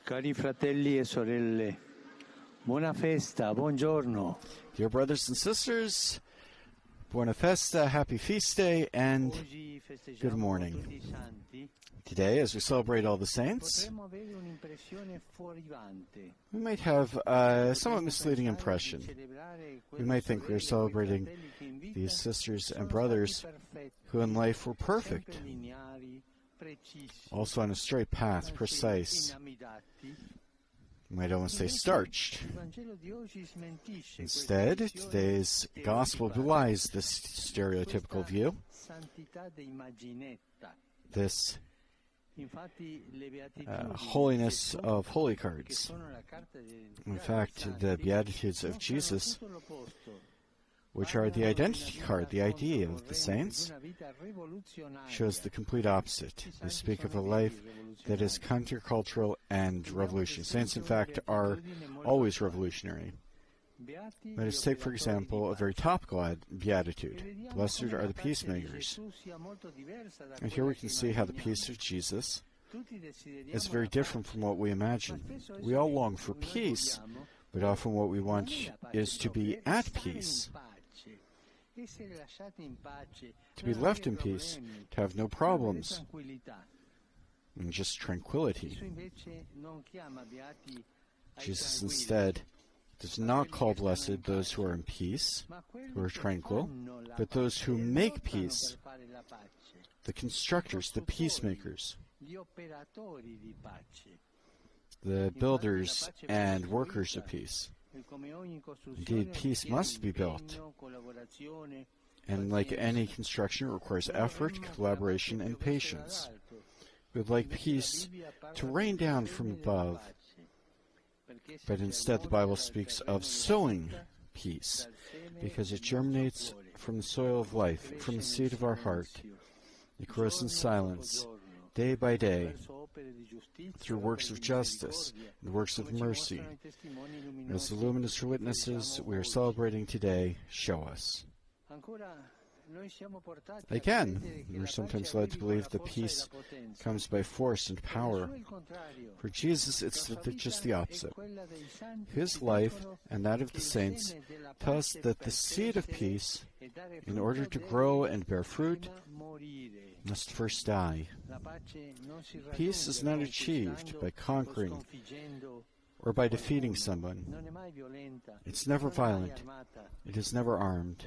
Cari fratelli e sorelle, buona festa, buongiorno. Dear brothers and sisters, buona festa, happy feast day, and good morning. Today, as we celebrate all the saints, we might have a somewhat misleading impression. We might think we're celebrating these sisters and brothers who in life were perfect, also on a straight path, precise. You might almost say starched. Instead, today's gospel belies this stereotypical view, this holiness of holy cards. In fact, the Beatitudes of Jesus, which are the identity card, the ID of the saints, shows the complete opposite. They speak of a life that is countercultural and revolutionary. Saints, in fact, are always revolutionary. Let us take, for example, a very topical beatitude. Blessed are the peacemakers. And here we can see how the peace of Jesus is very different from what we imagine. We all long for peace, but often what we want is to be at peace. To be left in peace, to have no problems, and just tranquility. Jesus instead does not call blessed those who are in peace, who are tranquil, but those who make peace, the constructors, the peacemakers, the builders and workers of peace. Indeed, peace must be built, and like any construction, it requires effort, collaboration, and patience. We would like peace to rain down from above, but instead the Bible speaks of sowing peace, because it germinates from the soil of life, from the seed of our heart. It grows in silence, day by day, through works of justice and works of mercy. As the luminous witnesses we are celebrating today show us. Again, we're sometimes led to believe that peace comes by force and power. For Jesus, it's just the opposite. His life and that of the saints tell us that the seed of peace, in order to grow and bear fruit, must first die. Peace is not achieved by conquering or by defeating someone. It's never violent. It is never armed.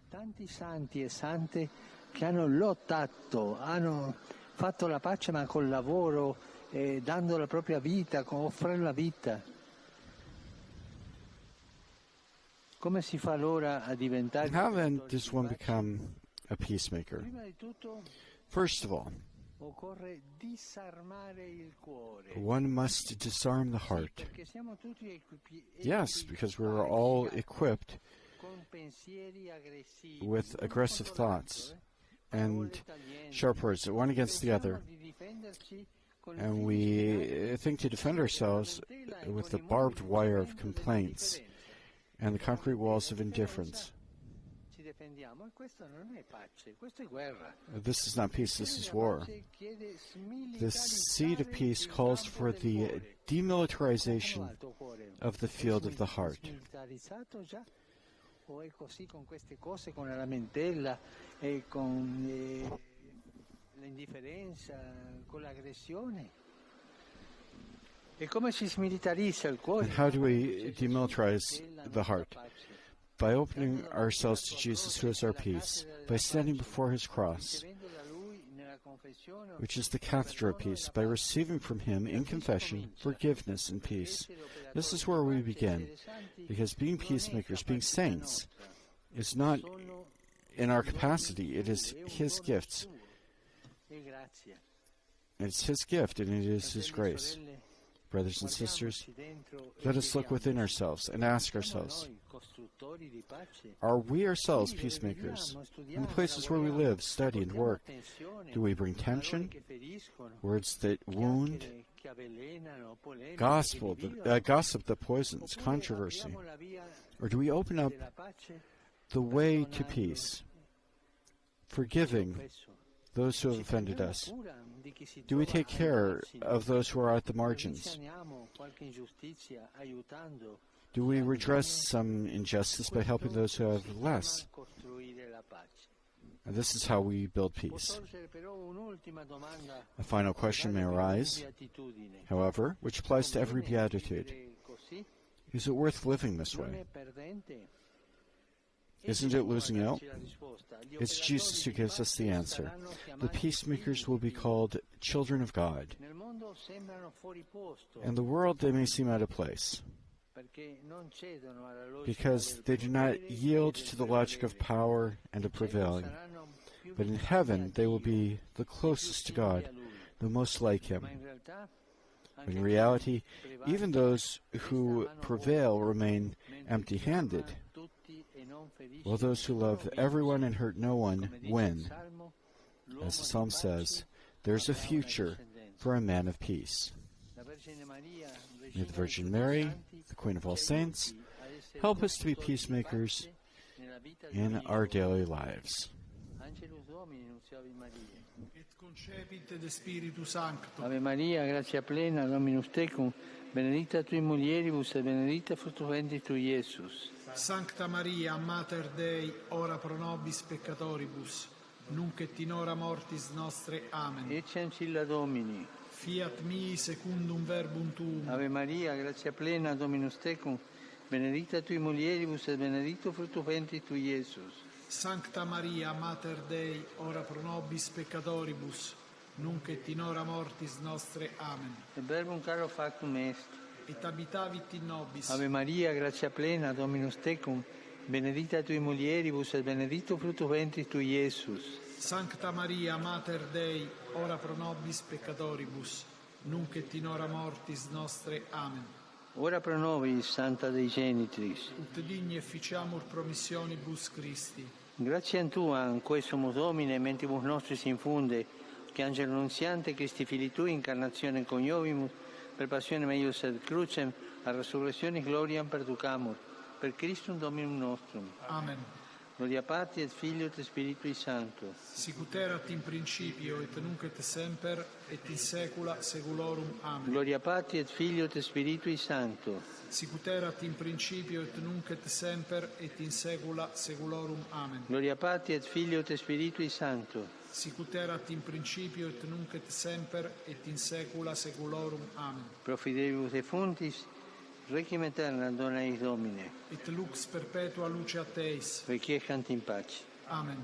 Tanti santi e sante che hanno lottato, hanno fatto la pace ma col lavoro, dando la propria vita, offrendo la vita. Come si fa allora a diventare? How then does one become a peacemaker? First of all, one must disarm the heart. Yes, because we are all equipped with aggressive thoughts and sharp words, one against the other. And we think to defend ourselves with the barbed wire of complaints and the concrete walls of indifference. This is not peace, this is war. This seed of peace calls for the demilitarization of the field of the heart. And how do we demilitarize the heart? By opening ourselves to Jesus, who is our peace, by standing before his cross, which is the cathedra of peace, by receiving from him in confession forgiveness and peace. This is where we begin, because being peacemakers, being saints, is not in our capacity, it is his gift. It's his gift, and it is his grace. Brothers and sisters, let us look within ourselves and ask ourselves, are we ourselves peacemakers? In the places where we live, study, and work, do we bring tension, words that wound, gossip that poisons, controversy? Or do we open up the way to peace, forgiving those who have offended us, Do we take care of those who are at the margins? Do we redress some injustice by helping those who have less? And this is how we build peace. A final question may arise, however, which applies to every beatitude. Is it worth living this way? Isn't it losing out? It's Jesus who gives us the answer. The peacemakers will be called children of God. In the world, they may seem out of place, because they do not yield to the logic of power and of prevailing. But in heaven, they will be the closest to God, the most like Him. But in reality, even those who prevail remain empty-handed, while those who love everyone and hurt no one win. As the psalm says, there's a future for a man of peace. May the Virgin Mary, the Queen of all saints, help us to be peacemakers in our daily lives. Et concepit de Spiritu Sancto. Ave Maria, gratia plena, Dominus tecum, benedicta tui mulieribus et benedicta fructus ventris tui, Iesus. Sancta Maria, Mater Dei, ora pro nobis peccatoribus, nunc et in hora mortis nostre. Amen. Ecce ancilla Domini. Fiat mi secundum verbum tuum. Ave Maria, gratia plena, Dominus tecum, benedicta tui mulieribus et benedictus fructus ventris tui, Iesus. Sancta Maria, Mater Dei, ora pro nobis peccatoribus, nunc et in hora mortis nostre. Amen. Et verbum caro factum est. Et habitavit in nobis. Ave Maria, gratia plena, Dominus tecum, benedicta tui mulieribus et benedictus fructus ventris tui, Iesus. Sancta Maria, Mater Dei, ora pro nobis peccatoribus, nunc et in hora mortis nostre. Amen. Ora pro nobis, Santa Dei Genitris. Ut digni efficiamur promissionibus Christi. Gratiam Tuam, quae sumus Domine, mentibus nostris infunde, che Angelo Nunziante, Christi Fili Tui, incarnazione coniovimus, per passione meius et crucem, a resurrectionis gloriam perducamur, per Christum Dominum nostrum. Amen. Gloria Patri et Filio et Spiritui Sancto. Sicut erat in principio et nunc et semper et in saecula saeculorum. Amen. Gloria Patri et Filio et Spiritui Sancto. Sicut erat in principio et nunc et semper et in saecula saeculorum. Amen. Gloria Patri et Filio et Spiritui Sancto. Sicut erat in principio et nunc et semper et in saecula saeculorum. Amen. Pro fidelibus defuntis, requiem aeterna dona eis Domine. Et lux perpetua luce a Teis. Requiescant in pace. Amen.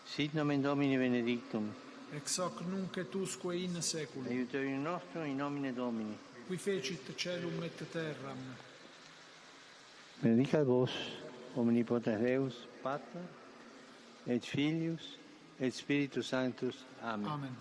Sit nomen Domini benedictum. Ex hoc nunc et usque in saeculum. Aiuterium nostrum in nomine Domini. Qui fecit celum et terram. Benedicat vos, omnipotens Deus, Pater, et Filius, et Spiritus Sanctus. Amen. Amen.